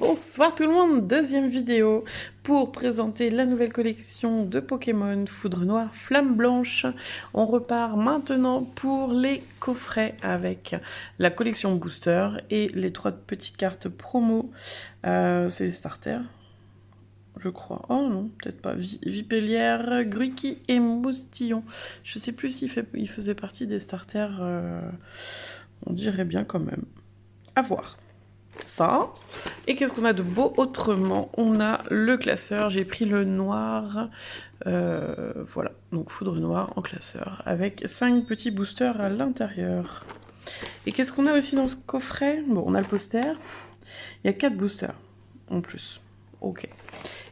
Bonsoir tout le monde, deuxième vidéo pour présenter la nouvelle collection de Pokémon Foudre Noire, Flamme Blanche. On repart maintenant pour les coffrets avec la collection Booster et les 3 petites cartes promo. C'est les starters, je crois. Oh non, peut-être pas. Vipellière, Gruiki et Moustillon. Je sais plus s'il faisait partie des starters. On dirait bien quand même. À voir. Ça. Et qu'est-ce qu'on a de beau autrement? On a le classeur, j'ai pris le noir, voilà, donc Foudre Noire en classeur, avec 5 petits boosters à l'intérieur. Et qu'est-ce qu'on a aussi dans ce coffret? Bon, on a le poster, il y a 4 boosters en plus, ok.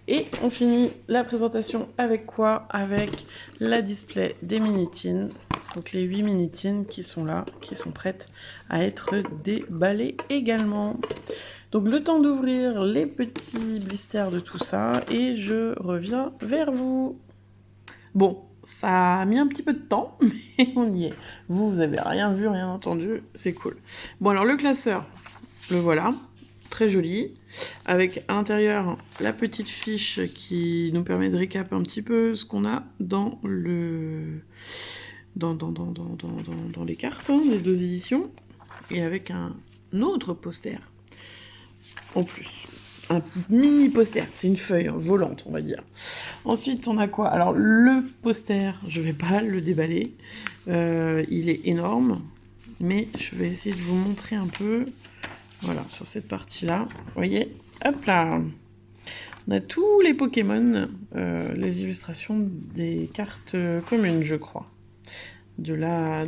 Et on finit la présentation avec quoi? Avec la display des Minitines. Donc les 8 Minitines qui sont là, qui sont prêtes à être déballées également. Donc le temps d'ouvrir les petits blisters de tout ça et je reviens vers vous. Bon, ça a mis un petit peu de temps, mais on y est. Vous avez rien vu, rien entendu, c'est cool. Bon alors le classeur, le voilà. Très joli, avec à l'intérieur la petite fiche qui nous permet de récap un petit peu ce qu'on a dans les cartes, hein, des 2 éditions, et avec un autre poster en plus. Un mini poster, c'est une feuille volante, on va dire. Ensuite, on a quoi? Alors, le poster, je vais pas le déballer, il est énorme, mais je vais essayer de vous montrer un peu. Voilà, sur cette partie-là, vous voyez, hop là, on a tous les Pokémon, les illustrations des cartes communes, je crois, de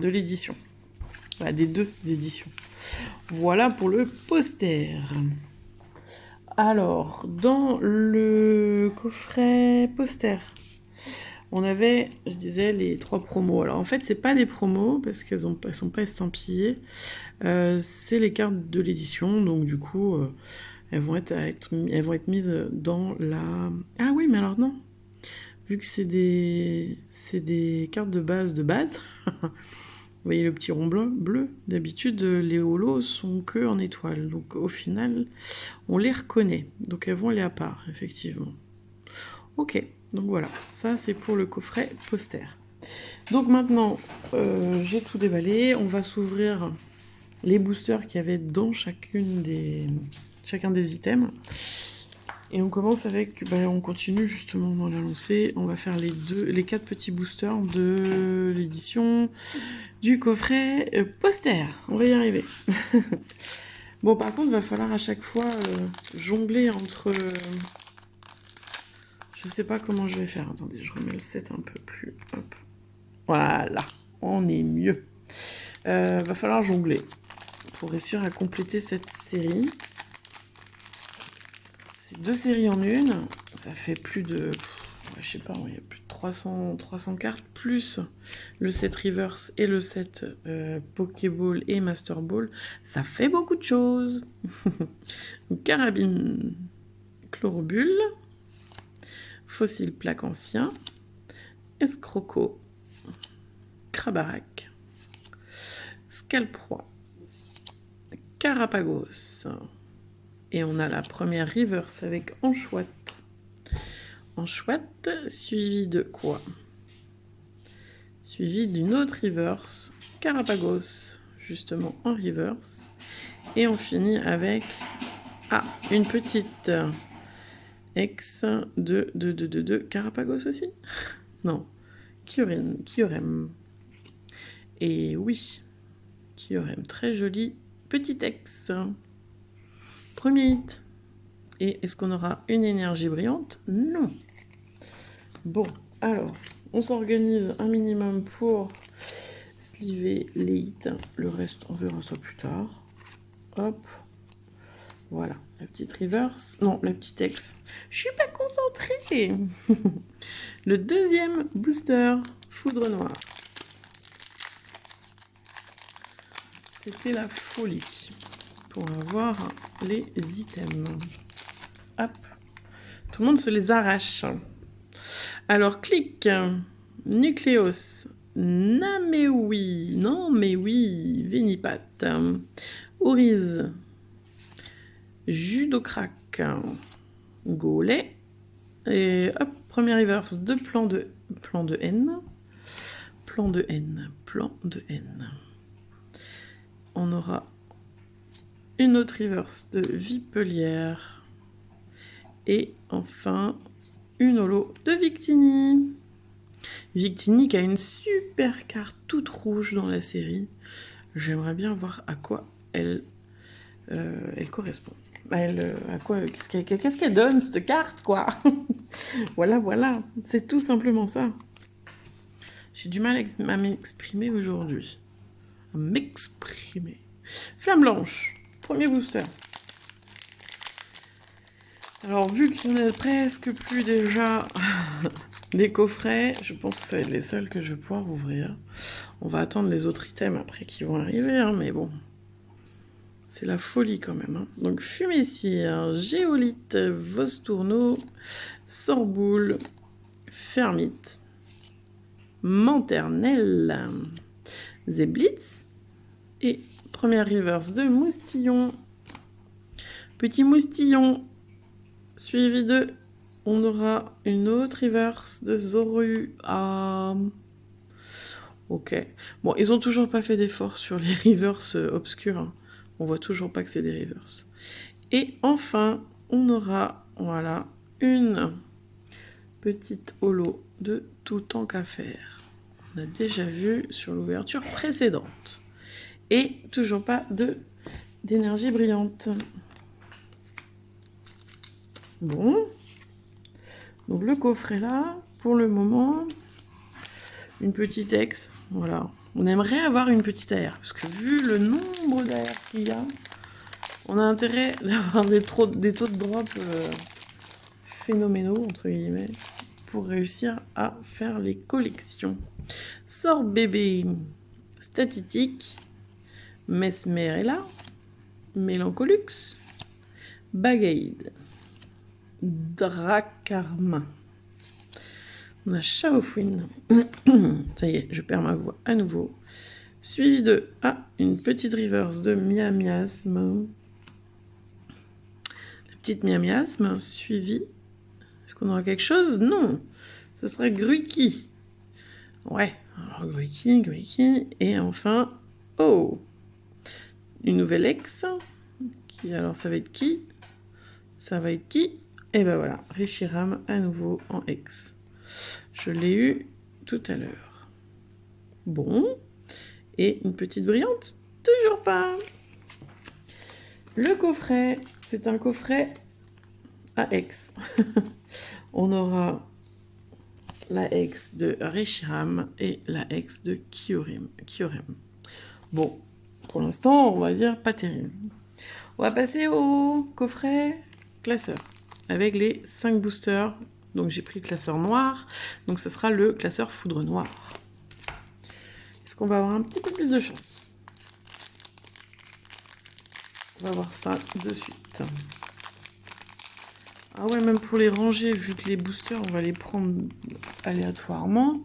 l'édition, voilà, des 2 éditions. Voilà pour le poster. Alors, dans le coffret poster, on avait, je disais, les 3 promos. Alors en fait, c'est pas des promos parce qu'elles sont pas estampillées. C'est les cartes de l'édition, donc du coup, elles vont être mises dans la... Ah oui, mais alors non. Vu que c'est des cartes de base. Vous voyez le petit rond bleu. D'habitude, les holos sont que en étoile. Donc au final, on les reconnaît. Donc elles vont aller à part, effectivement. Ok, donc voilà. Ça, c'est pour le coffret poster. Donc maintenant, j'ai tout déballé. On va s'ouvrir les boosters qu'il y avait dans chacun des items. Et on commence avec, on continue justement dans la lancée. On va faire les 4 petits boosters de l'édition du coffret poster. On va y arriver. Bon, par contre, il va falloir à chaque fois jongler entre... je sais pas comment je vais faire. Attendez, je remets le set un peu plus... Hop. Voilà, on est mieux. Va falloir jongler pour réussir à compléter cette série. C'est 2 séries en une. Ça fait plus de... je sais pas, il y a plus de 300 cartes, plus le set Reverse et le set Pokéball et Master Ball. Ça fait beaucoup de choses. Carabine, Chlorobule, Fossile Plaque Ancien, Escroco, Crabarak, Scalproie, Carapagos. Et on a la première reverse avec Enchouette. Enchouette, suivi de quoi? Suivi d'une autre reverse, Carapagos, justement en reverse. Et on finit avec une petite ex de Carapagos aussi. Non, Kyurem. Et oui, Kyurem, très joli petit ex. Premier hit. Et est-ce qu'on aura une énergie brillante? Non. Bon, alors, on s'organise un minimum pour sliver les hits. Le reste, on verra ça plus tard. Hop. Voilà, la petite reverse. Non, la petite ex. Je suis pas concentrée. Le deuxième booster, Foudre Noire. C'était la folie pour avoir les items. Hop. Tout le monde se les arrache. Alors, clic. Nucléos. Nameoui. Non, mais oui. Vénipat. Oriz. Judocrac. Gaulet. Et hop, premier reverse de plan de N. Plan de N. On aura une autre reverse de Vipelière. Et enfin, une holo de Victini. Victini qui a une super carte toute rouge dans la série. J'aimerais bien voir à quoi elle correspond. À quoi, qu'est-ce qu'elle donne, cette carte, quoi. Voilà. C'est tout simplement ça. J'ai du mal à m'exprimer aujourd'hui. Flamme blanche. Premier booster. Alors, vu qu'il n'y en a presque plus déjà des coffrets, je pense que ça va être les seuls que je vais pouvoir ouvrir. On va attendre les autres items après qui vont arriver, hein, mais bon. C'est la folie quand même. Hein. Donc, Fumée-Cire, Géolite, Vostourneau, Sorboule, Fermite, Manternelle, Zeblitz et première reverse de Moustillon. Petit Moustillon, suivi de... On aura une autre reverse de Zoru. Ok. Bon, ils ont toujours pas fait d'effort sur les reverses obscures. Hein. On voit toujours pas que c'est des reverses. Et enfin, on aura, voilà, une petite holo de Tout tant qu'à faire. On a déjà vu sur l'ouverture précédente. Et toujours pas d'énergie brillante. Bon. Donc le coffret là, pour le moment, une petite ex, voilà. On aimerait avoir une petite AR, parce que vu le nombre d'AR qu'il y a, on a intérêt d'avoir des taux de drop phénoménaux, entre guillemets, pour réussir à faire les collections. Sort bébé, Statistique, Mesmerella, Mélancolux, Bagaïd, Dracarmin. On a Chaofouine. Ça y est, je perds ma voix à nouveau. Suivi de une petite reverse de Miamiasme. La petite Miamiasme, suivi. Est-ce qu'on aura quelque chose? Non. Ce serait Gruki. Ouais, alors Gruki. Et enfin, une nouvelle ex. Alors, ça va être qui? Et ben voilà, Reshiram à nouveau en ex. Je l'ai eu tout à l'heure. Bon. Et une petite brillante? Toujours pas. Le coffret, c'est un coffret à ex. On aura la ex de Reshiram et la ex de Kyorem. Bon, pour l'instant, on va dire pas terrible. On va passer au coffret classeur avec les 5 boosters. Donc j'ai pris le classeur noir, donc ça sera le classeur foudre noire. Est-ce qu'on va avoir un petit peu plus de chance? On va voir ça de suite. Ah ouais, même pour les ranger, vu que les boosters, on va les prendre aléatoirement.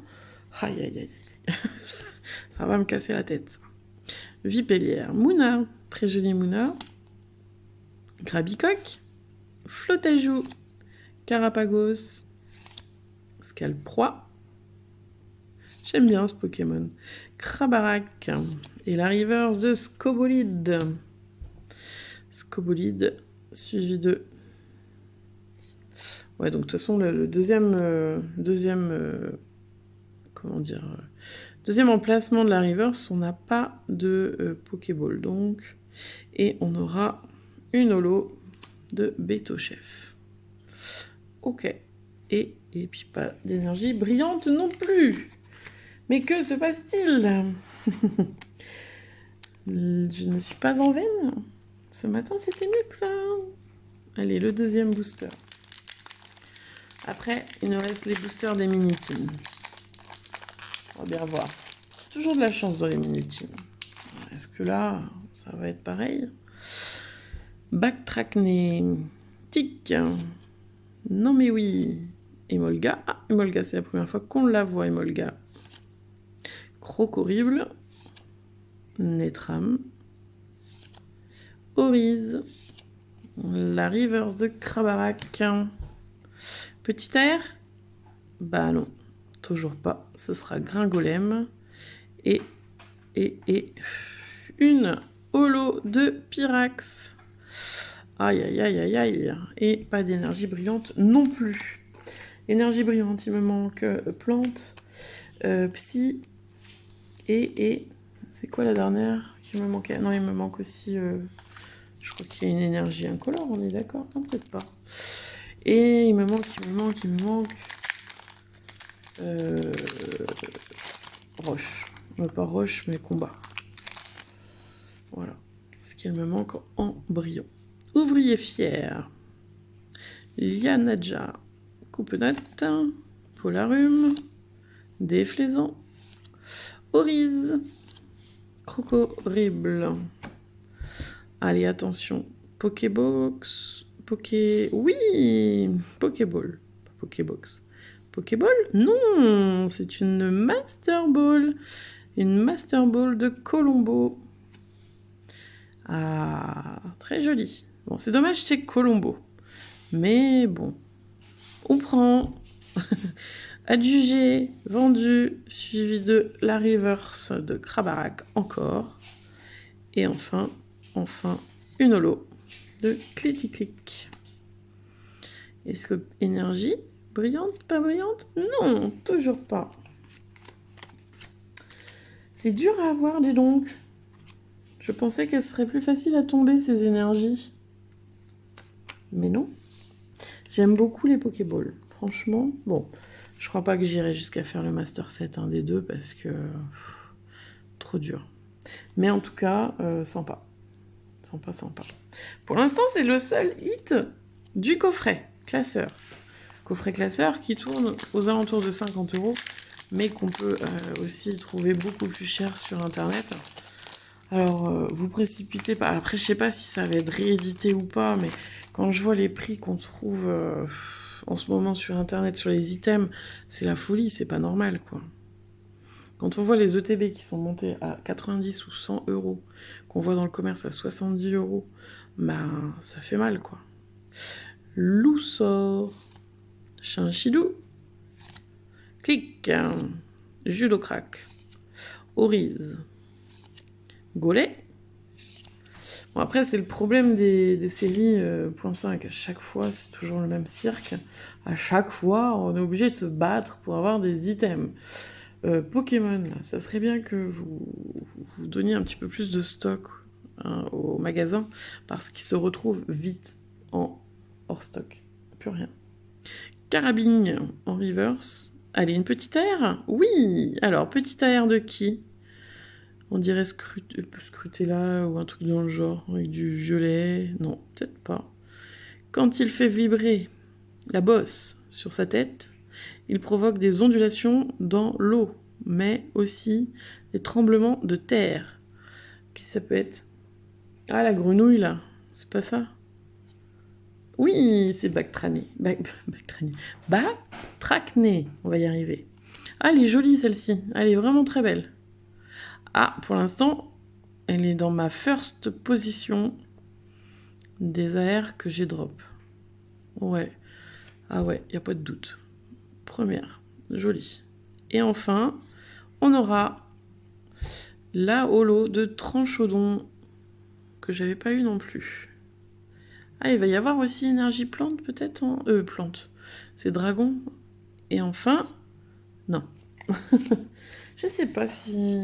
Aïe. Ça va me casser la tête. Vipelière, Mouna, très jolie Mouna. Grabicoque, Flotajou, Carapagos, Scalproie. J'aime bien ce Pokémon. Krabarak et la reverse de Scobolide. Suivi de... Ouais, donc de toute façon, le deuxième emplacement de la reverse, on n'a pas de Pokéball, donc. Et on aura une holo de Beto Chef. Ok. Et puis pas d'énergie brillante non plus. Mais que se passe-t-il? Je ne suis pas en veine. Ce matin, c'était mieux que ça. Allez, le deuxième booster. Après, il nous reste les boosters des mini-teams. On va bien voir. Toujours de la chance dans les mini-teams. Est-ce que là, ça va être pareil? Backtrackney, Tic, non mais oui, Emolga. Ah, Emolga, c'est la première fois qu'on la voit, Emolga. Crocorrible, Netram, Oriz, La Reverse de Krabarak. Petit air? Bah non, toujours pas. Ce sera Gringolem. Et une holo de Pyrax. Aïe, aïe, aïe, aïe, aïe. Et pas d'énergie brillante non plus. Énergie brillante, il me manque plante, psy, et... C'est quoi la dernière qui me manquait? Non, il me manque aussi... je crois qu'il y a une énergie incolore, on est d'accord? Non, peut-être pas. Et il me manque... Roche. Pas roche, mais combat. Voilà. Ce qu'il me manque en brillant. Ouvrier fier. Lianaja. Coupe-note. Polarum. Déflaisant. Orize. Croco horrible. Allez, attention. Pokébox. Oui, Pokéball. Pas Pokébox. Pokéball? Non, c'est une Master Ball. Une Master Ball de Colombo. Ah, très joli. Bon, c'est dommage, c'est Colombo. Mais bon, on prend. Adjugé, vendu, suivi de la Reverse de Krabarak encore. Et enfin, une holo de Clitic. Est-ce que énergie brillante, pas brillante? Non, toujours pas. C'est dur à avoir, dis donc. Je pensais qu'elle serait plus facile à tomber, ces énergies. Mais non. J'aime beaucoup les Pokéballs. Franchement, bon, je crois pas que j'irai jusqu'à faire le Master 7, un des deux, parce que... trop dur. Mais en tout cas, sympa. Sympa, sympa. Pour l'instant, c'est le seul hit du coffret classeur. Coffret classeur qui tourne aux alentours de 50 €, mais qu'on peut aussi trouver beaucoup plus cher sur Internet. Alors, vous précipitez pas. Après, je sais pas si ça va être réédité ou pas, mais quand je vois les prix qu'on trouve en ce moment sur Internet, sur les items, c'est la folie, c'est pas normal, quoi. Quand on voit les ETB qui sont montés à 90 ou 100 €, qu'on voit dans le commerce à 70 €, ben, ça fait mal, quoi. Loussor, Chinchidou, Clic, Judocrac, Orize, Gollet. Bon, après, c'est le problème des séries .5. À chaque fois, c'est toujours le même cirque. À chaque fois, on est obligé de se battre pour avoir des items. Pokémon, ça serait bien que vous donniez un petit peu plus de stock au magasin, parce qu'il se retrouve vite en hors stock. Plus rien. Carabine en reverse. Allez, une petite aire? Oui! Alors, petite aire de qui? On dirait Scrutella ou un truc dans le genre, avec du violet. Non, peut-être pas. Quand il fait vibrer la bosse sur sa tête, il provoque des ondulations dans l'eau, mais aussi des tremblements de terre. Qu'est-ce que ça peut être? Ah, la grenouille, là. C'est pas ça? Oui, c'est Bactrané. Batracné, on va y arriver. Ah, elle est jolie, celle-ci. Elle est vraiment très belle. Ah, pour l'instant, elle est dans ma first position des AR que j'ai drop. Ouais. Ah ouais, il n'y a pas de doute. Première, jolie. Et enfin, on aura la holo de Tranchodon, que j'avais pas eu non plus. Ah, il va y avoir aussi énergie plante, peut-être en... plante. C'est dragon. Et enfin... Non. Je sais pas si...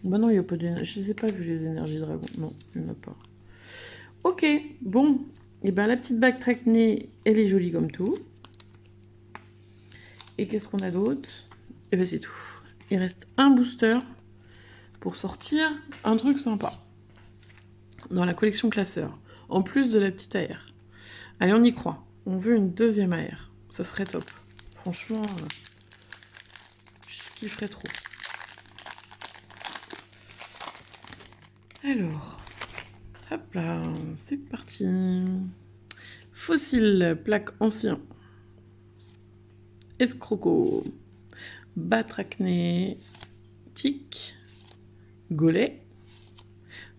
Bah non, il n'y a pas d'énergie. Je les ai pas vu, les énergies dragon. Non, il n'y en a pas. Ok, bon. Et ben la petite Bactracné, elle est jolie comme tout. Et qu'est-ce qu'on a d'autre? Et ben c'est tout. Il reste un booster pour sortir un truc sympa dans la collection classeur, en plus de la petite AR. Allez, on y croit. On veut une deuxième AR. Ça serait top. Franchement, je kifferais trop. Alors, hop là, c'est parti. Fossile, plaque ancien. Escroco. Batracné. Tic. Gollet.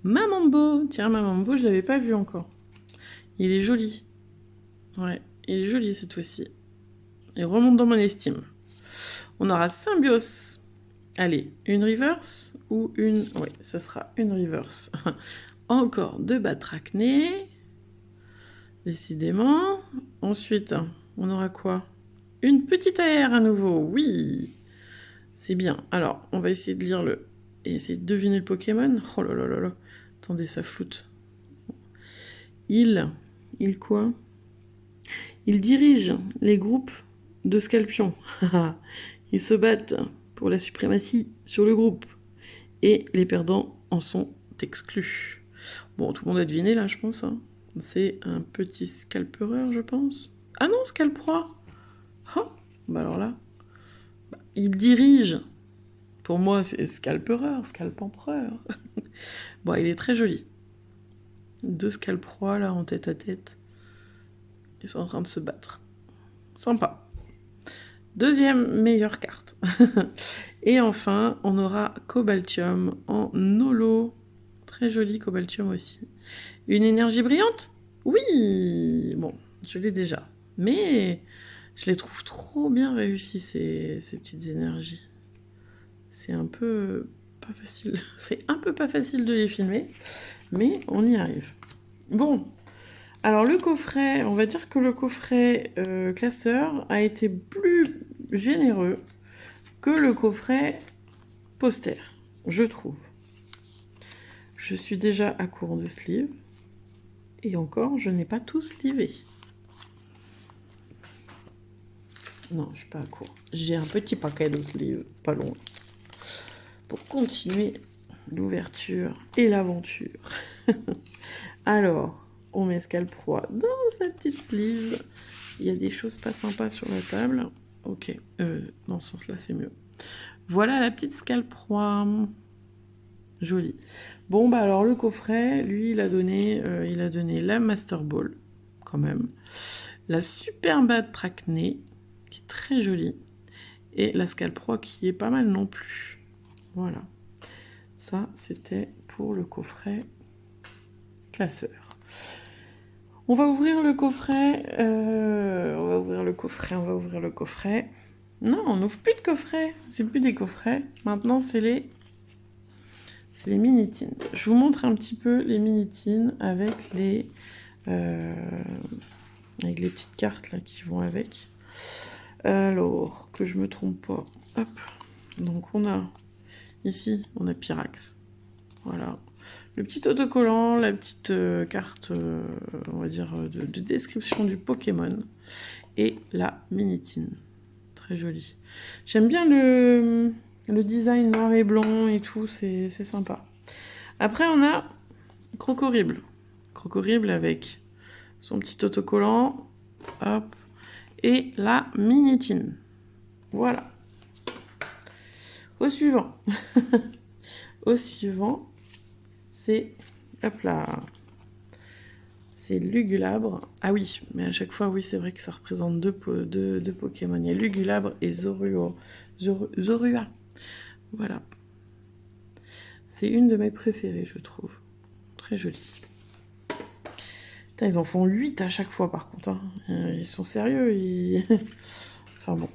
Mamambo. Tiens, Mamambo, je l'avais pas vu encore. Il est joli. Ouais, il est joli cette fois-ci. Il remonte dans mon estime. On aura Symbios. Allez, une reverse ou une... Oui, ça sera une reverse. Encore 2 batracnées. Décidément. Ensuite, on aura quoi? Une petite AR à nouveau. Oui, c'est bien. Alors, on va essayer de lire le... Et essayer de deviner le Pokémon. Oh là là là là. Attendez, ça floute. Il quoi? Il dirige les groupes de Scorpions. Ils se battent pour la suprématie sur le groupe. Et les perdants en sont exclus. Bon, tout le monde a deviné là, je pense. Hein. C'est un petit scalpereur, je pense. Ah non, scalproie. Oh, bah alors là. Bah, il dirige. Pour moi, c'est scalpereur, scalpempereur. Bon, il est très joli. 2 scalproies là en tête à tête. Ils sont en train de se battre. Sympa. Deuxième meilleure carte. Et enfin, on aura Cobaltium en holo. Très joli Cobaltium aussi. Une énergie brillante? Oui! Bon, je l'ai déjà. Mais je les trouve trop bien réussies, ces petites énergies. C'est un peu pas facile. C'est un peu pas facile de les filmer, mais on y arrive. Bon. Alors le coffret, on va dire que le coffret classeur a été plus généreux que le coffret poster, je trouve. Je suis déjà à court de sleeves. Et encore, je n'ai pas tout slivé. Non, je suis pas à court. J'ai un petit paquet de sleeves, pas loin. Pour continuer l'ouverture et l'aventure. Alors, on met Scalproie dans sa petite sleeve. Il y a des choses pas sympas sur la table. Ok, dans ce sens-là, c'est mieux. Voilà la petite Scalproie. Jolie. Bon, bah alors le coffret, lui, il a donné la Master Ball, quand même. La Super Batracnée, qui est très jolie. Et la Scalproie, qui est pas mal non plus. Voilà. Ça, c'était pour le coffret classeur. On va ouvrir le coffret. On va ouvrir le coffret. Non, on n'ouvre plus de coffret. C'est plus des coffrets. Maintenant, c'est les mini-tins. Je vous montre un petit peu les mini-tins avec les petites cartes là qui vont avec. Alors, que je me trompe pas. Hop. Donc, on a ici, on a Pyrax. Voilà. Le petit autocollant, la petite carte, on va dire, de description du Pokémon. Et la mini-tin. Très jolie. J'aime bien le design noir et blanc et tout, c'est sympa. Après, on a Crocorible. Crocorible avec son petit autocollant. Hop. Et la mini-tin. Voilà. Au suivant. Au suivant, c'est... Hop là. C'est Lugulabre. Ah oui, mais à chaque fois, oui, c'est vrai que ça représente deux Pokémon. Il y a Lugulabre et Zorua. Voilà. C'est une de mes préférées, je trouve. Très jolie. Putain, ils en font 8 à chaque fois, par contre. Hein. Ils sont sérieux. Enfin bon.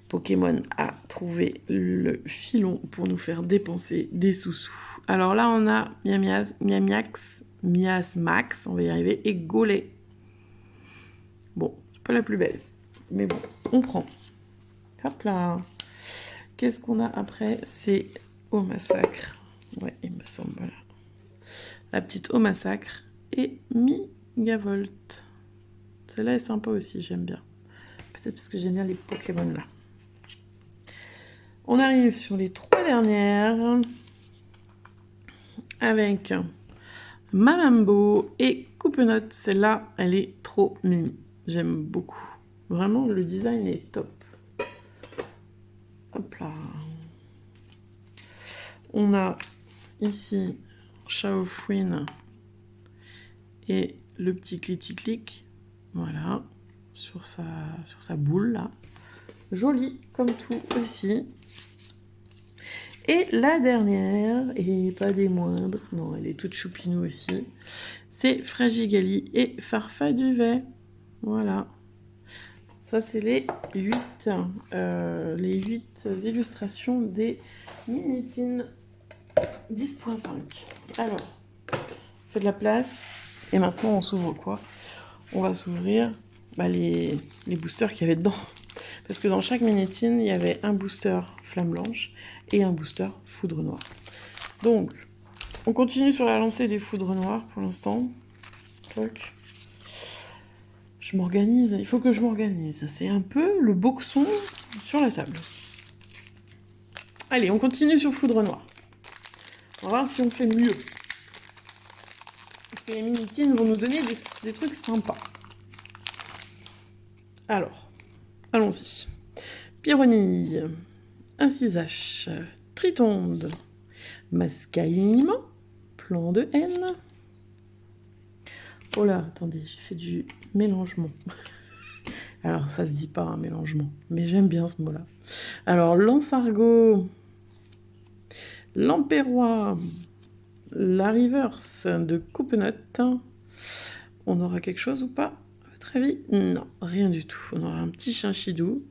Pokémon a trouvé le filon pour nous faire dépenser des sous-sous. Alors là, on a Miasmax, on va y arriver, et Golay. Bon, c'est pas la plus belle, mais bon, on prend. Hop là. Qu'est-ce qu'on a après? C'est Au Massacre. Ouais, il me semble, voilà. La petite Au Massacre et Migavolt. Celle-là est sympa aussi, j'aime bien. Peut-être parce que j'aime bien les Pokémon là. On arrive sur les 3 dernières avec Mamambo et Coupenote. Celle-là, elle est trop mimi. J'aime beaucoup. Vraiment, le design est top. Hop là. On a ici Shaofwin et le petit clic-clic. Voilà. Sur sa boule là. Jolie comme tout aussi. Et la dernière, et pas des moindres, non, elle est toute choupinou aussi, c'est Fragigali et Farfa Duvet. Voilà. Ça, c'est les 8 illustrations des Minitines 10.5. Alors, on fait de la place. Et maintenant, on s'ouvre quoi? On va s'ouvrir les boosters qu'il y avait dedans. Parce que dans chaque Minitine, il y avait un booster Flamme Blanche et un booster Foudre Noire. Donc, on continue sur la lancée des Foudres Noires pour l'instant. Je m'organise, il faut que je m'organise. C'est un peu le boxon sur la table. Allez, on continue sur Foudre Noire. On va voir si on fait mieux. Parce que les Minitines vont nous donner des trucs sympas. Alors, allons-y. Pyronille, Incisage, Tritonde, Mascaline, Plan de haine. Oh là, attendez, j'ai fait du mélangement. Alors, ça se dit pas un mélangement, mais j'aime bien ce mot-là. Alors, Lansargot, Lampérois, la reverse de Coupe-Note. On aura quelque chose ou pas, à votre avis? Non, rien du tout. On aura un petit chinchidou.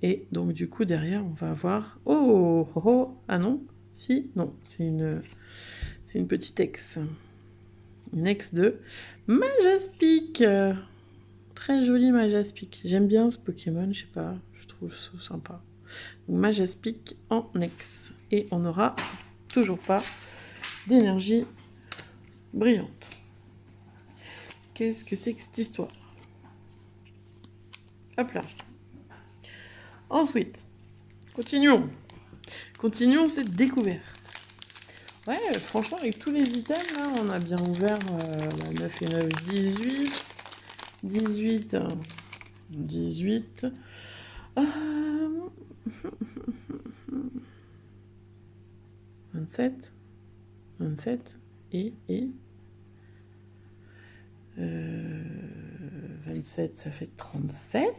Et donc, du coup, derrière, on va avoir... Oh, oh, oh. Ah non? Si? Non, c'est une petite ex. Une ex de Majaspic. Très joli Majaspic. J'aime bien ce Pokémon, je sais pas, je trouve ça sympa. Donc, Majaspic en ex. Et on n'aura toujours pas d'énergie brillante. Qu'est-ce que c'est que cette histoire? Hop là. Ensuite, continuons. Continuons cette découverte. Ouais, franchement, avec tous les items, là, on a bien ouvert 9 et 9, 18. 18. 18. 27. 27. Et 27, ça fait 37.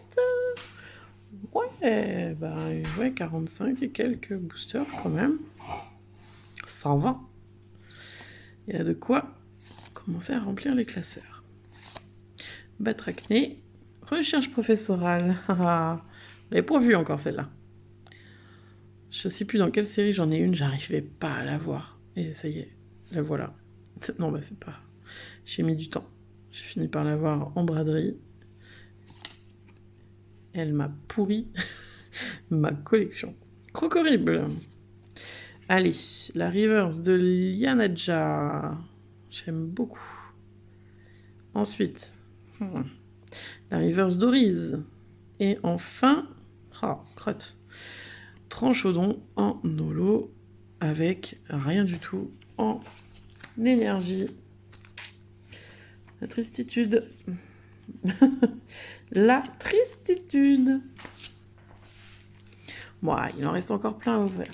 Ouais, ouais, 45 et quelques boosters quand même. 120. Il y a de quoi commencer à remplir les classeurs. Batracné, recherche professorale. Vous l'avez pas vu encore celle-là. Je sais plus dans quelle série j'en ai une, j'arrivais pas à la voir. Et ça y est, la voilà. Non, c'est pas... J'ai mis du temps. J'ai fini par la voir en braderie. Elle m'a pourri ma collection. Crocorible. Allez, la reverse de Lianaja. J'aime beaucoup. Ensuite, la reverse d'Orize. Et enfin, crotte. Tranchaudon en holo avec rien du tout en énergie. La tristitude. La tristitude. Bon, il en reste encore plein à ouvrir.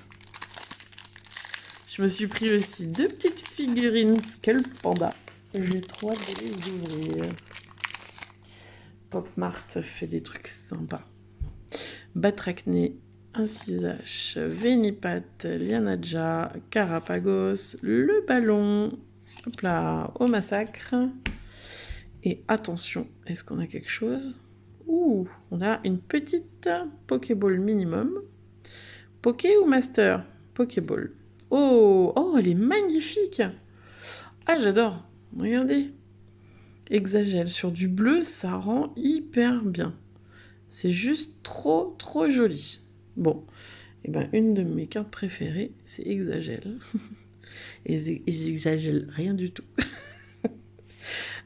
Je me suis pris aussi 2 petites figurines Skull Panda. J'ai trop hâte de les ouvrir. Pop Mart fait des trucs sympas. Batracné, Incisage, Vénipat, Lianaja, Carapagos, le ballon. Hop là, au massacre. Et attention, est-ce qu'on a quelque chose? Ouh, on a une petite Pokéball minimum. Poké ou Master? Pokéball. Oh, elle est magnifique! Ah, j'adore. Regardez. Exagèle. Sur du bleu, ça rend hyper bien. C'est juste trop, trop joli. Bon, et une de mes cartes préférées, c'est Exagèle. Et Exagèle rien du tout.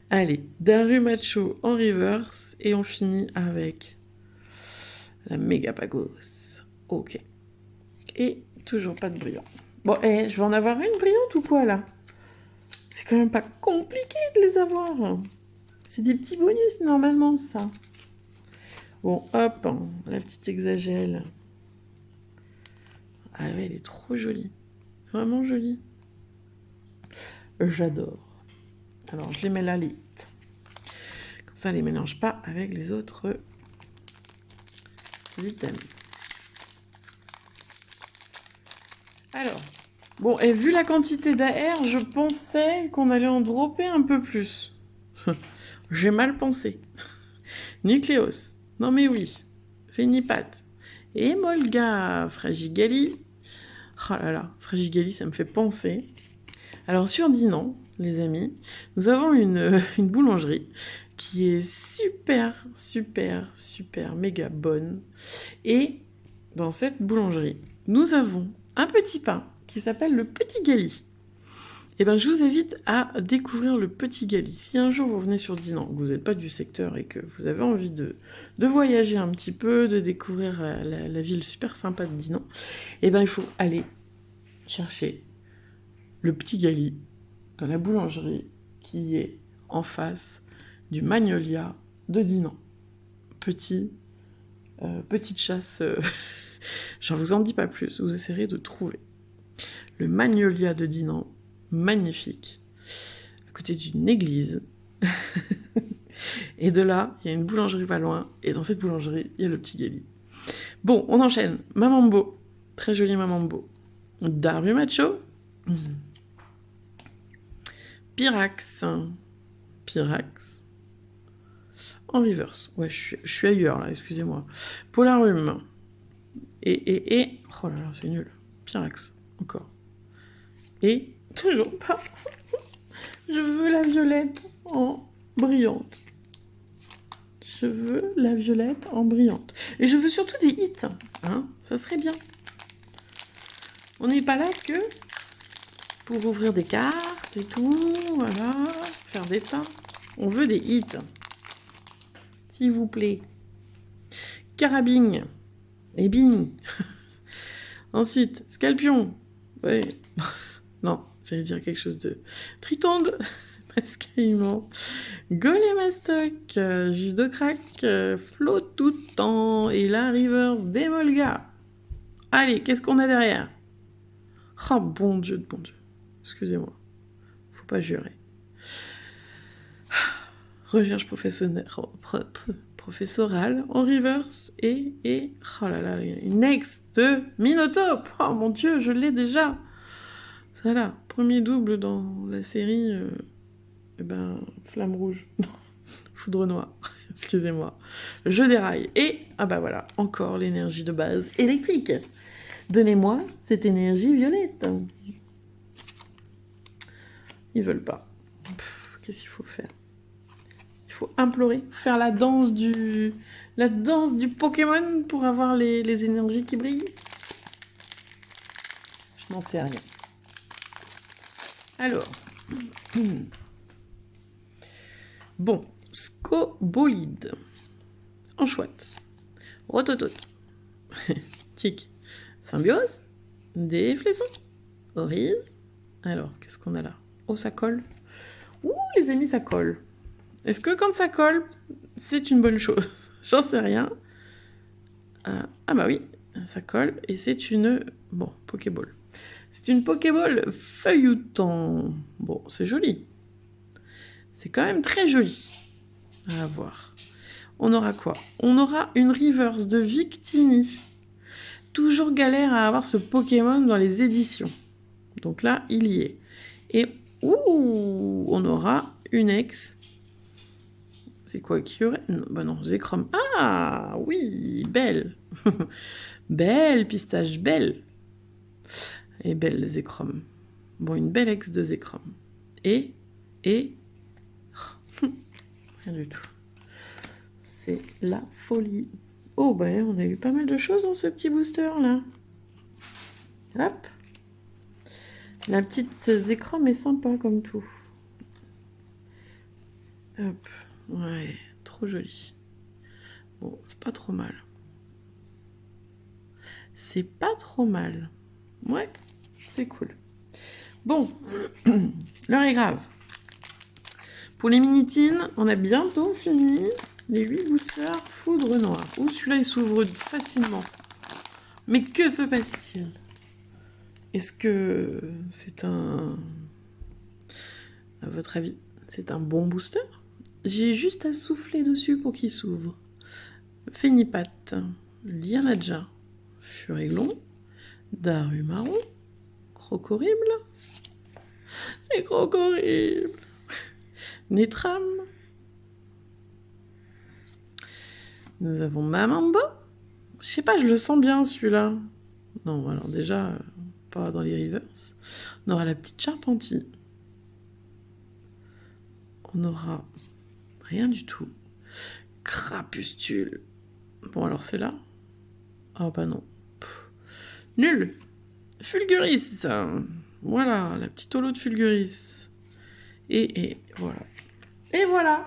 Allez, Darumacho en reverse. Et on finit avec la Megapagos. Ok. Et toujours pas de brillant. Bon, je vais en avoir une brillante ou quoi, là? C'est quand même pas compliqué de les avoir. C'est des petits bonus, normalement, ça. Bon, hop, la petite Exagèle. Ah ouais, elle est trop jolie. Vraiment jolie. J'adore. Alors, je les mets là, les hits. Comme ça, elle les mélange pas avec les autres items. Alors, Bon, et vu la quantité d'AR, je pensais qu'on allait en dropper un peu plus. J'ai mal pensé. Nucléos. Non mais oui. Fénipat. Et Molga. Fragigali. Oh là là, Fragigali, ça me fait penser. Alors sur Dinan, les amis, nous avons une boulangerie qui est super, super, super, méga bonne. Et dans cette boulangerie, nous avons un petit pain qui s'appelle le Petit Gali. Et ben, je vous invite à découvrir le Petit Gali. Si un jour vous venez sur Dinan, que vous n'êtes pas du secteur et que vous avez envie de voyager un petit peu, de découvrir la ville super sympa de Dinan, et ben, il faut aller chercher le Petit Gali dans la boulangerie qui est en face du Magnolia de Dinan. Petite chasse, j'en vous en dis pas plus, vous essayerez de trouver. Le Magnolia de Dinan, magnifique, à côté d'une église. Et de là, il y a une boulangerie pas loin, et dans cette boulangerie, il y a le Petit Gali. Bon, on enchaîne. Mamambo, très joli Mamambo. Daru Macho. Pyrax. Pyrax. En reverse. Ouais, je suis ailleurs, là, excusez-moi. Polarum. Et... Oh là là, c'est nul. Pyrax, encore. Et... toujours pas. Je veux la violette en brillante. Je veux la violette en brillante. Et je veux surtout des hits. Hein, ça serait bien. On n'est pas là que pour ouvrir des cartes et tout. Voilà. Faire des pains. On veut des hits. S'il vous plaît. Carabine. Et bing. Ensuite, Scalpion. Ouais. Non, j'allais dire quelque chose de... Tritonde. Mascaillement. Golémastoc. Juge de crack. Flot tout le temps. Et la reverse Démolga. Allez, qu'est-ce qu'on a derrière? Oh, bon Dieu de bon Dieu. Excusez-moi. Faut pas jurer. Recherche professorale en reverse et oh là là, une ex de Minotape. Oh mon Dieu, je l'ai déjà. Ça là, premier double dans la série Flamme Rouge. Foudre Noire. Excusez-moi. Je déraille. Et, ah bah voilà, encore l'énergie de base électrique. Donnez-moi cette énergie violette. Ils veulent pas. Qu'est-ce qu'il faut faire? Il faut implorer, faire la danse du Pokémon pour avoir les énergies qui brillent. Je n'en sais rien. Alors. Bon. Scobolide. En chouette. Rototot. Tic. Symbiose. Des flaisons. Horrible. Alors, qu'est-ce qu'on a là? Oh, ça colle. Ouh, les amis, ça colle. Est-ce que quand ça colle, c'est une bonne chose? J'en sais rien. Ah bah oui, ça colle. Et c'est une... Bon, Pokéball. C'est une Pokéball feuilletant. Bon, c'est joli. C'est quand même très joli. À voir. On aura quoi? On aura une reverse de Victini. Toujours galère à avoir ce Pokémon dans les éditions. Donc là, il y est. Et ouh, on aura une ex. C'est quoi qui y aurait? Non, bah non, Zekrom. Ah oui, belle. Belle, pistache, belle. Et belle, Zekrom. Bon, une belle ex de Zekrom. Et... rien du tout. C'est la folie. Oh, bah, on a eu pas mal de choses dans ce petit booster, là. Hop. La petite Zekrom est sympa, comme tout. Hop. Ouais, trop joli. Bon, c'est pas trop mal. C'est pas trop mal. Ouais, c'est cool. Bon, l'heure est grave. Pour les minitines, on a bientôt fini les 8 boosters Foudre Noire. Ouh, celui-là, il s'ouvre facilement. Mais que se passe-t-il? Est-ce que c'est un... À votre avis, c'est un bon booster? J'ai juste à souffler dessus pour qu'il s'ouvre. Fénipat, Lianaja, Furéglon, Darumaron, Crocorrible. C'est Crocorrible. Nétram. Nous avons Mamambo. Je sais pas, je le sens bien celui-là. Non, alors déjà, pas dans les reverse. On aura la petite Charpentille. On aura rien du tout. Crapustule. Bon, alors c'est là. Ah bah non. Pff. Nul. Fulguris. Voilà, la petite holo de Fulguris. Et voilà. Et voilà.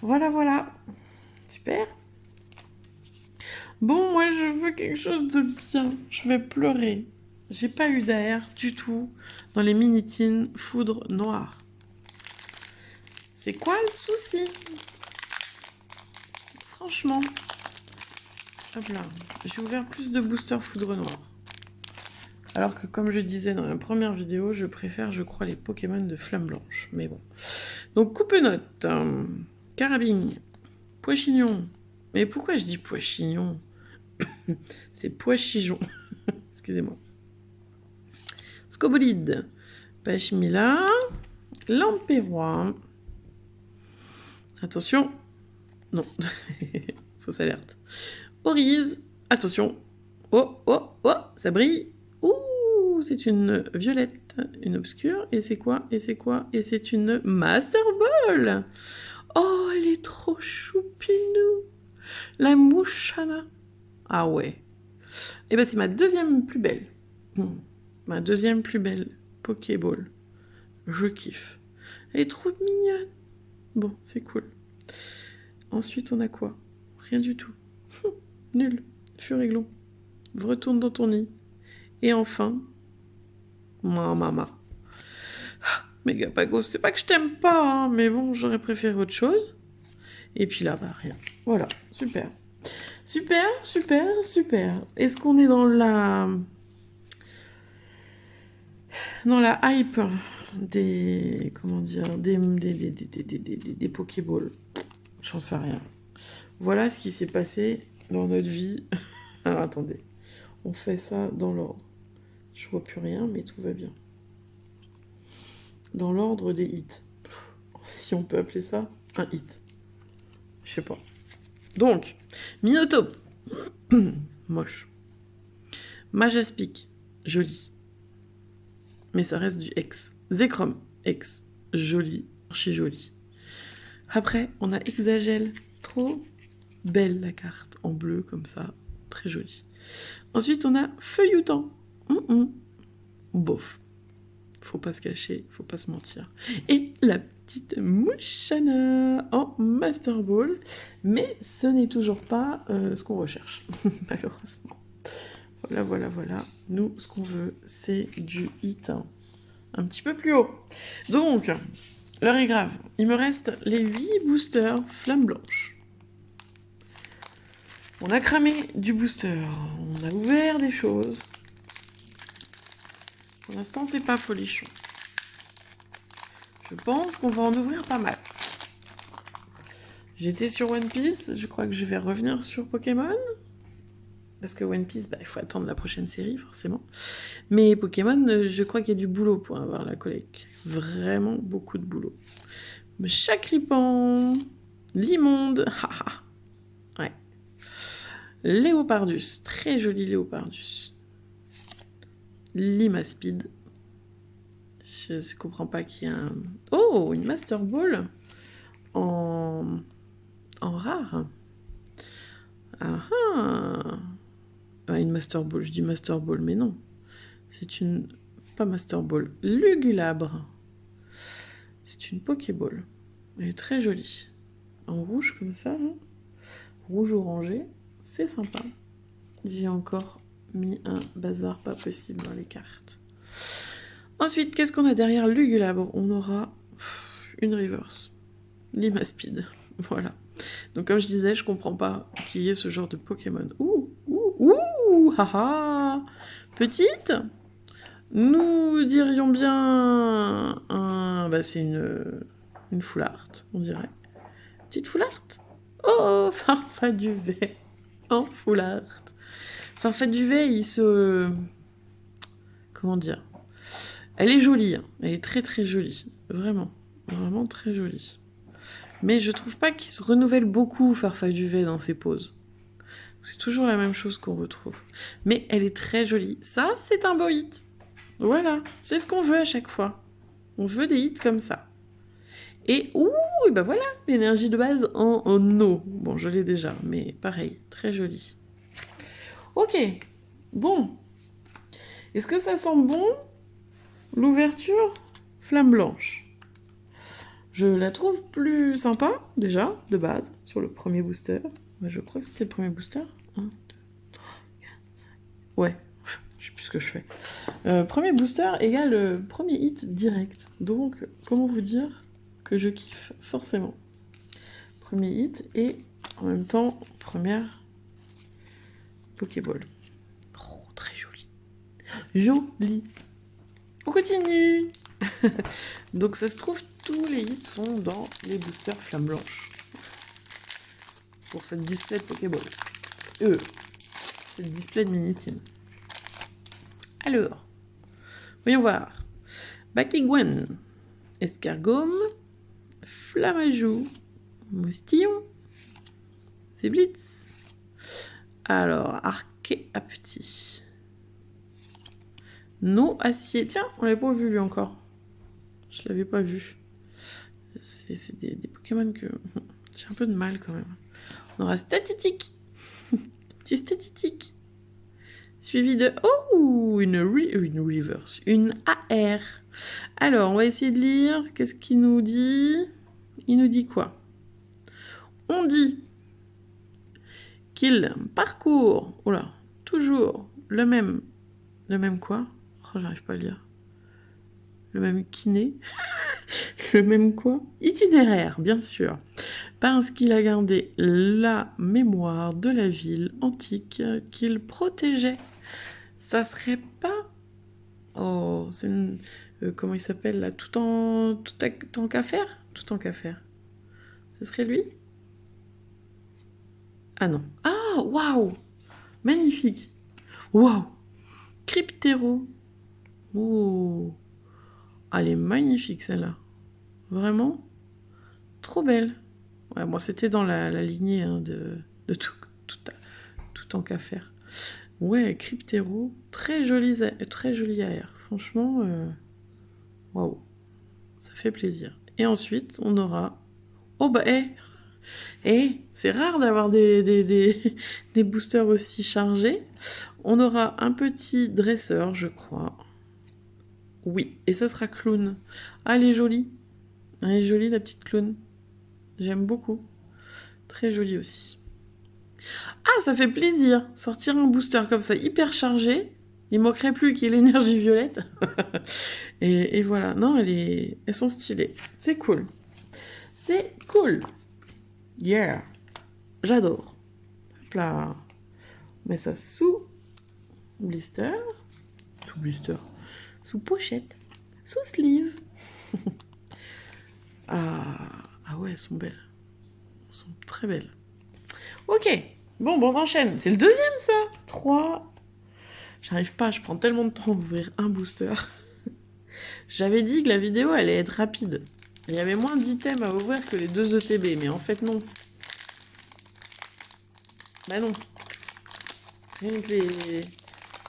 Voilà. Super. Bon, moi, je veux quelque chose de bien. Je vais pleurer. J'ai pas eu d'air du tout dans les mini-tines foudre noire. C'est quoi le souci? Franchement. Hop là. J'ai ouvert plus de boosters foudre noire. Alors que, comme je disais dans la première vidéo, je préfère, je crois, les Pokémon de flamme blanche. Mais bon. Donc, coupe-note. Carabine. Pois-chignon. Mais pourquoi je dis pois-chignon? C'est pois-chijon. Excusez-moi. Scobolide. Pachmila. Lampérois. Attention. Non. Fausse alerte. Orize. Attention. Oh, ça brille. Ouh, c'est une violette, une obscure. Et c'est quoi? Et c'est une Master Ball. Oh, elle est trop choupinou. La Mouchana. Ah ouais. Et ben c'est ma deuxième plus belle. Ma deuxième plus belle Pokéball. Je kiffe. Elle est trop mignonne. Bon, c'est cool. Ensuite, on a quoi? Rien du tout. Nul. Furéglon. Retourne dans ton nid. Et enfin, Mama. Megapagos, c'est pas que je t'aime pas, hein, mais bon, j'aurais préféré autre chose. Et puis là, bah rien. Voilà, super. Super. Est-ce qu'on est dans la hype des, comment dire, des Pokéballs? J'en sais rien. Voilà ce qui s'est passé dans notre vie. Alors attendez, on fait ça dans l'ordre. Je vois plus rien, mais tout va bien. Dans l'ordre des hits. Si on peut appeler ça un hit. Je sais pas. Donc, Minotaur. Moche. Majaspic. Joli. Mais ça reste du X. Zekrom. X. Joli. Archi joli. Après, on a Exagel. Trop belle la carte. En bleu, comme ça. Très jolie. Ensuite, on a Feuilloutant. Bof. Faut pas se cacher, faut pas se mentir. Et la petite Mouchana en Master Ball. Mais ce n'est toujours pas ce qu'on recherche, malheureusement. Voilà. Nous, ce qu'on veut, c'est du hit un petit peu plus haut. Donc, l'heure est grave. Il me reste les 8 boosters flamme blanche. On a cramé du booster. On a ouvert des choses. Pour l'instant, c'est pas folichon. Je pense qu'on va en ouvrir pas mal. J'étais sur One Piece. Je crois que je vais revenir sur Pokémon. Parce que One Piece, bah, il faut attendre la prochaine série, forcément. Mais Pokémon, je crois qu'il y a du boulot pour avoir la collecte. Vraiment beaucoup de boulot. Chacripan. L'immonde. Ouais. Léopardus. Très joli Léopardus. Limaspide. Je ne comprends pas qu'il y a un... Oh, une Master Ball en rare. Une Master Ball, je dis Master Ball, mais non. C'est une... Pas Master Ball. Lugulabre. C'est une Pokéball. Elle est très jolie. En rouge comme ça. Hein. Rouge orangé. C'est sympa. J'ai encore mis un bazar pas possible dans les cartes. Ensuite, qu'est-ce qu'on a derrière Lugulabre? On aura une reverse. Limaspide. Voilà. Donc comme je disais, je comprends pas qu'il y ait ce genre de Pokémon. Haha. Petite. Nous dirions bien bah c'est une Foulard, on dirait. Petite Foulard. Oh, Farfaduvet en Foulard. Farfaduvet, il se... comment dire, elle est jolie, hein. Elle est très très jolie, vraiment, vraiment très jolie. Mais je trouve pas qu'il se renouvelle beaucoup, Farfalla Duvet, dans ses poses. C'est toujours la même chose qu'on retrouve. Mais elle est très jolie. Ça, c'est un beau hit. Voilà, c'est ce qu'on veut à chaque fois. On veut des hits comme ça. Et ouh, et ben voilà, l'énergie de base en eau. Bon, je l'ai déjà, mais pareil, très jolie. Ok, bon. Est-ce que ça sent bon, l'ouverture Flamme Blanche? Je la trouve plus sympa, déjà, de base, sur le premier booster. Je crois que c'était le premier booster. 1, 2, 3, 4, 5. Ouais, je sais plus ce que je fais. Premier booster égale premier hit direct. Donc, comment vous dire que je kiffe forcément. Premier hit et en même temps, première Pokéball. Oh, très joli. Joli. On continue. Donc ça se trouve, tous les hits sont dans les boosters Flamme Blanche. Pour cette display de Pokéball. Cette display de Mini-Team. Alors, voyons voir. Bakigouane, Escargome, Flamajou, Moustillon, c'est Blitz. Alors, Archéapti. No Acier. Tiens, on l'avait pas vu lui encore. Je l'avais pas vu. C'est des Pokémon que j'ai un peu de mal quand même. On aura Statitique. Petit Statitique. Suivi de... Oh, une reverse. Une AR. Alors, on va essayer de lire. Qu'est-ce qu'il nous dit? Il nous dit quoi? On dit qu'il parcourt... Oula, toujours le même quoi? Oh, j'arrive pas à lire. Le même kiné. Le même quoi? Itinéraire, bien sûr. Parce qu'il a gardé la mémoire de la ville antique qu'il protégeait. Ça serait pas... Oh, c'est une... comment il s'appelle là? Tout en qu'à faire? Tout en qu'à faire. Ce serait lui? Ah non. Ah, waouh! Magnifique! Waouh! Cryptéro. Oh! Elle est magnifique celle-là. Vraiment? Trop belle. Ouais, moi c'était dans la lignée hein, de tout en qu'à faire. Ouais, Cryptéro. Très joli AR. Franchement, waouh. Ça fait plaisir. Et ensuite, on aura... Oh bah, c'est rare d'avoir des boosters aussi chargés. On aura un petit dresseur, je crois. Oui, et ça sera Clown. Ah, elle est jolie. Elle est jolie, la petite Clown. J'aime beaucoup. Très jolie aussi. Ah, ça fait plaisir. Sortir un booster comme ça, hyper chargé. Il manquerait plus qu'il y ait l'énergie violette. et voilà. Non, elles sont stylées. C'est cool. C'est cool. Yeah. J'adore. Hop là. On met ça sous blister. Sous blister. Sous pochette. Sous sleeve. Ah ouais, elles sont belles. Elles sont très belles. Ok. Bon, on enchaîne. C'est le deuxième, ça. 3. J'arrive pas, je prends tellement de temps d'ouvrir un booster. J'avais dit que la vidéo allait être rapide. Il y avait moins d'items à ouvrir que les 2 ETB, mais en fait non. Bah non.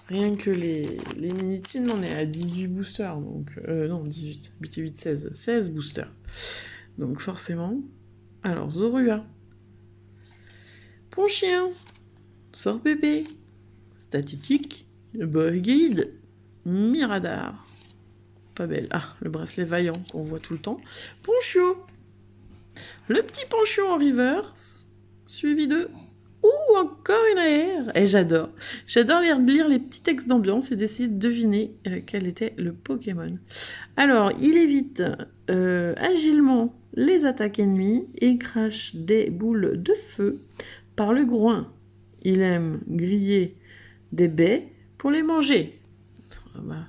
Rien que les Mini-Team, on est à 18 boosters. Donc, non, 18, 8, 16. 16 boosters. Donc forcément. Alors, Zorua. Ponchien. Sort bébé. Statistique. Boy Guide. Miradar. Pas belle. Ah, le bracelet vaillant qu'on voit tout le temps. Ponchio. Le petit Ponchio en reverse. Suivi de... Ouh, encore une AR. Et j'adore. J'adore lire les petits textes d'ambiance et d'essayer de deviner quel était le Pokémon. Alors, il évite agilement les attaques ennemies et crache des boules de feu par le groin. Il aime griller des baies pour les manger. Ah bah,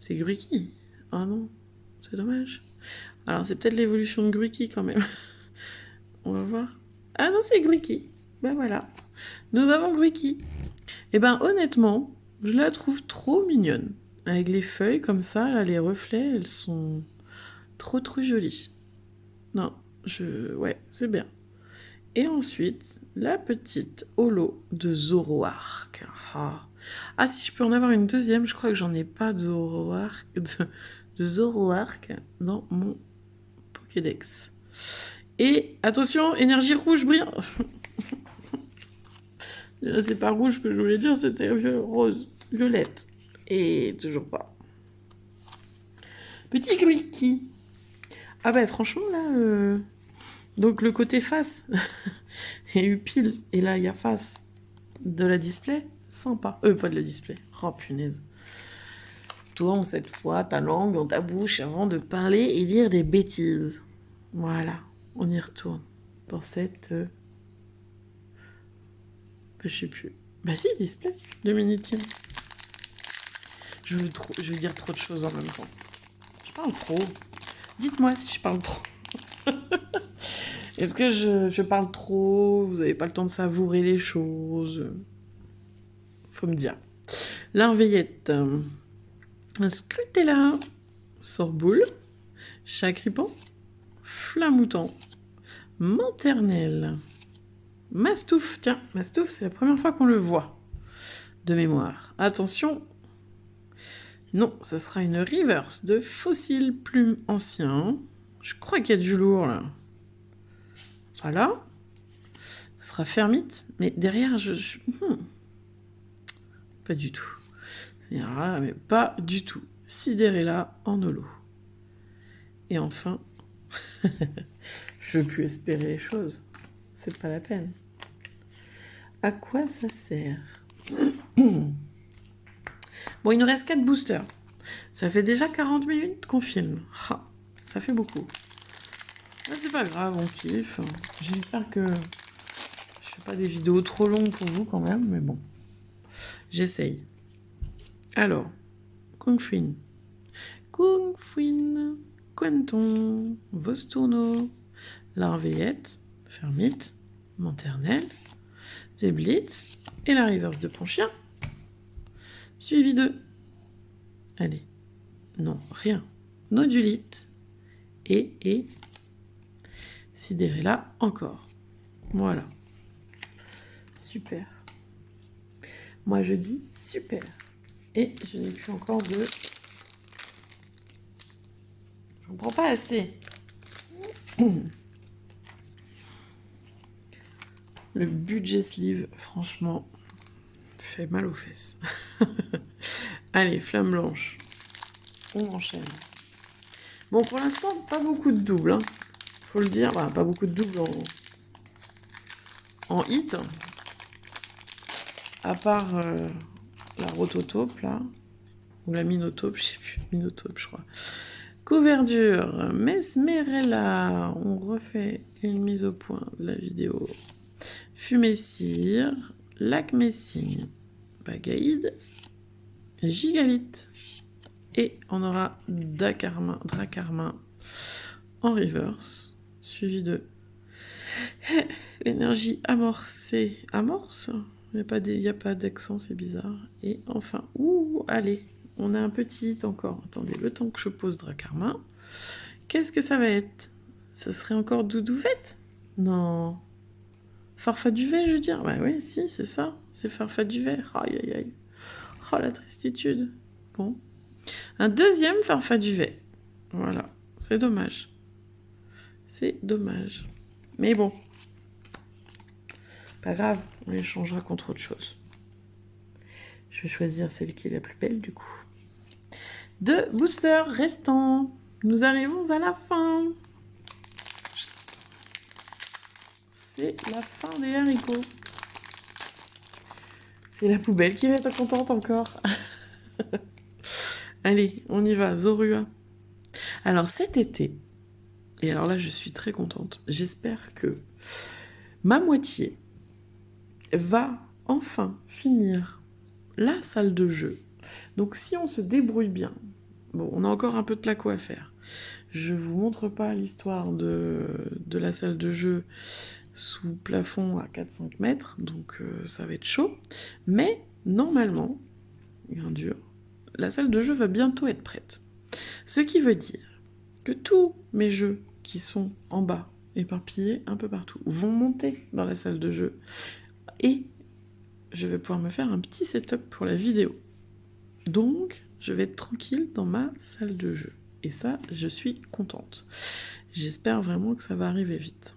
c'est Gruiki. Ah non, c'est dommage. Alors, c'est peut-être l'évolution de Gruiki quand même. On va voir. Ah non, c'est Gruiki. Ben voilà. Nous avons Gruiki. Et ben honnêtement, je la trouve trop mignonne. avec les feuilles comme ça, là, les reflets, elles sont trop jolies. Non, ouais, c'est bien. Et ensuite, la petite holo de Zoroark. Ah, si je peux en avoir une deuxième, je crois que j'en ai pas de Zoroark dans mon Pokédex. Et attention, énergie rouge brille. C'est pas rouge que je voulais dire, c'était rose, violette. Et toujours pas. Petit Glicky. Ah bah franchement là, donc le côté face, il y a eu pile, et là il y a face de la display, sympa. Pas de la display, oh punaise. Tourne cette fois ta langue dans ta bouche avant de parler et dire des bêtises. Voilà, on y retourne dans cette... je sais plus. Bah si, display de Minitim. Je veux dire trop de choses en même temps. Je parle trop. Dites-moi si je parle trop. Est-ce que je parle trop? Vous n'avez pas le temps de savourer les choses? Faut me dire. Larveillette. Scrutella. Sorboule. Chacripan. Flamouton. Manternelle. Mastouf. Tiens, Mastouf, c'est la première fois qu'on le voit. De mémoire. Attention. Non, ce sera une reverse de fossiles plumes anciens. Je crois qu'il y a du lourd, là. Voilà. Ce sera Fermite. Mais derrière, pas du tout. Ah, mais pas du tout. Sidérella en holo. Et enfin, je peux espérer les choses. C'est pas la peine. À quoi ça sert? Bon, il nous reste 4 boosters. Ça fait déjà 40 minutes qu'on filme. Ça fait beaucoup. Mais c'est pas grave, on kiffe. J'espère que je fais pas des vidéos trop longues pour vous quand même, mais bon. J'essaye. Alors, Kungfuin. Kungfuin. Quenton. Vostourneau. Larveillette. Fermite. Manternelle. Zeblitz. Et la reverse de Ponchien. Suivi de... Allez. Non, rien. Nodulite. Et... Sidérella encore. Voilà. Super. Moi, je dis super. Et je n'ai plus encore de... J'en prends pas assez. Le budget sleeve, franchement, fait mal aux fesses. Allez, flamme blanche. On enchaîne. Bon, pour l'instant, pas beaucoup de doubles. Hein. Faut le dire, bah, pas beaucoup de doubles en hit. À part la rototope, là. Ou la minotope, je sais plus. Minotope, je crois. Couverture, Mesmerella. On refait une mise au point de la vidéo. Fumée cire, lac messine, bagaïde, gigalite. Et on aura Dracarmin en reverse, suivi de l'énergie amorcée. Amorce? Il n'y a pas d'accent, c'est bizarre. Et enfin, allez, on a un petit hit encore. Attendez, le temps que je pose Dracarmin. Qu'est-ce que ça va être? Ça serait encore Doudouvette? Non. Farfaduvet, je veux dire. Bah oui, si, c'est ça. C'est Farfaduvet. Aïe, aïe, aïe. Oh, la tristitude. Bon. Un deuxième Farfaduvet. Voilà. C'est dommage. C'est dommage. Mais bon. Pas grave. On les changera contre autre chose. Je vais choisir celle qui est la plus belle, du coup. 2 boosters restants. Nous arrivons à la fin. C'est la fin des haricots. C'est la poubelle qui va être contente encore. Allez, on y va, Zorua. Alors cet été, et alors là je suis très contente, j'espère que ma moitié va enfin finir la salle de jeu. Donc si on se débrouille bien, bon, on a encore un peu de placo à faire. Je vous montre pas l'histoire de la salle de jeu sous plafond à 4-5 mètres, donc ça va être chaud. Mais normalement, bien dur, la salle de jeu va bientôt être prête. Ce qui veut dire que tous mes jeux qui sont en bas, éparpillés un peu partout, vont monter dans la salle de jeu. Et je vais pouvoir me faire un petit setup pour la vidéo. Donc, je vais être tranquille dans ma salle de jeu. Et ça, je suis contente. J'espère vraiment que ça va arriver vite.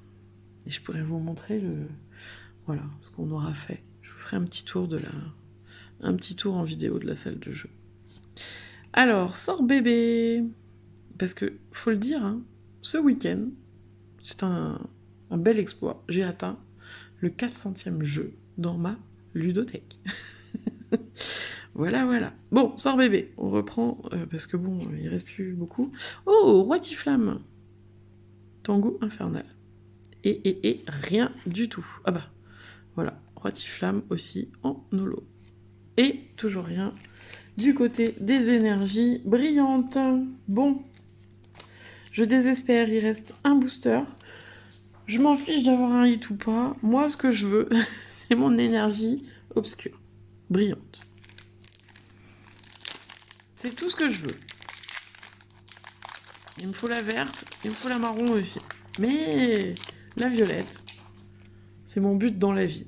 Et je pourrais vous montrer voilà, ce qu'on aura fait. Je vous ferai un petit tour en vidéo de la salle de jeu. Alors, sort bébé. Parce que, faut le dire, hein, ce week-end, c'est un bel exploit. J'ai atteint le 400e jeu dans ma ludothèque. Voilà. Bon, sort bébé. On reprend, parce que bon, il reste plus beaucoup. Oh, Roi Tiflamme. Tango infernal. Et rien du tout. Ah bah, voilà. Roi Tiflamme aussi en holo. Et toujours rien du côté des énergies brillantes. Bon, je désespère, il reste un booster. Je m'en fiche d'avoir un hit ou pas. Moi, ce que je veux, c'est mon énergie obscure, brillante. C'est tout ce que je veux. Il me faut la verte, il me faut la marron aussi. Mais la violette, c'est mon but dans la vie.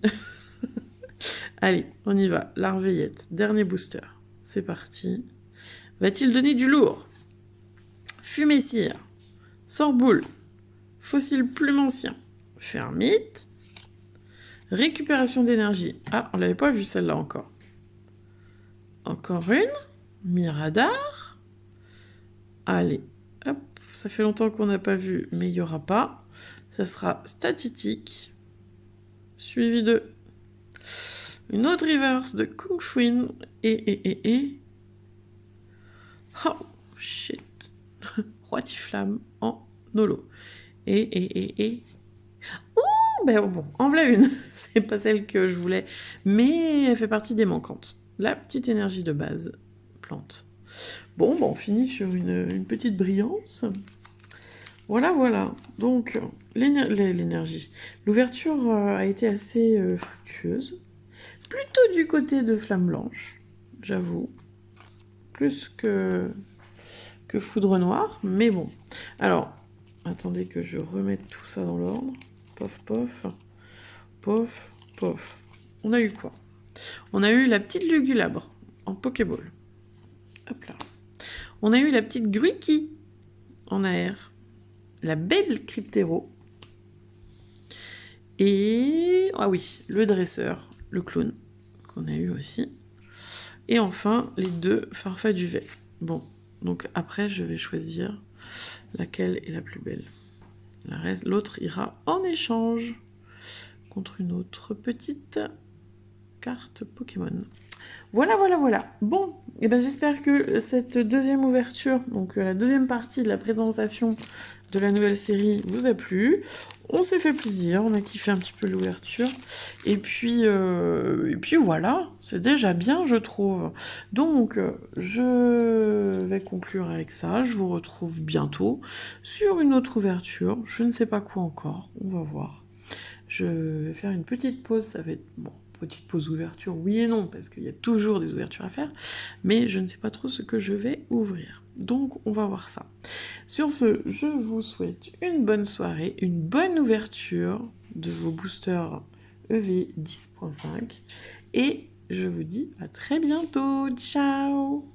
Allez, on y va. Larveillette, dernier booster. C'est parti. Va-t-il donner du lourd? Fumée cire, sort-boule, fossile plume ancien, fermite, récupération d'énergie. Ah, on l'avait pas vu celle-là encore. Encore une, miradar. Allez, hop, ça fait longtemps qu'on n'a pas vu, mais il n'y aura pas. Ça sera statique, suivi de une autre reverse de Kung Fuin et... Oh, shit. Roi Tiflamme en holo. Et... Ouh, ben bon, en voilà une. C'est pas celle que je voulais, mais elle fait partie des manquantes. La petite énergie de base, plante. Bon, ben on finit sur une petite brillance. Voilà. Donc, l'énergie. L'ouverture a été assez fructueuse. Plutôt du côté de Flamme Blanche, j'avoue. Plus que Foudre Noire, mais bon. Alors, attendez que je remette tout ça dans l'ordre. Pof. On a eu quoi? On a eu la petite Lugulabre en Pokéball. Hop là. On a eu la petite Gruiki en AR. La belle Cryptéro. Et... ah oui, le dresseur, le clown, qu'on a eu aussi. Et enfin, les deux Farfa Duvet. Bon, donc après, je vais choisir laquelle est la plus belle. L'autre ira en échange contre une autre petite carte Pokémon. Voilà. Bon, et ben j'espère que cette deuxième ouverture, donc la deuxième partie de la présentation de la nouvelle série vous a plu. On s'est fait plaisir, on a kiffé un petit peu l'ouverture. Et puis voilà, c'est déjà bien, je trouve. Donc, je vais conclure avec ça. Je vous retrouve bientôt sur une autre ouverture. Je ne sais pas quoi encore, on va voir. Je vais faire une petite pause, ça va être... bon, petite pause ouverture, oui et non, parce qu'il y a toujours des ouvertures à faire, mais je ne sais pas trop ce que je vais ouvrir. Donc, on va voir ça. Sur ce, je vous souhaite une bonne soirée, une bonne ouverture de vos boosters EV 10.5, et je vous dis à très bientôt. Ciao!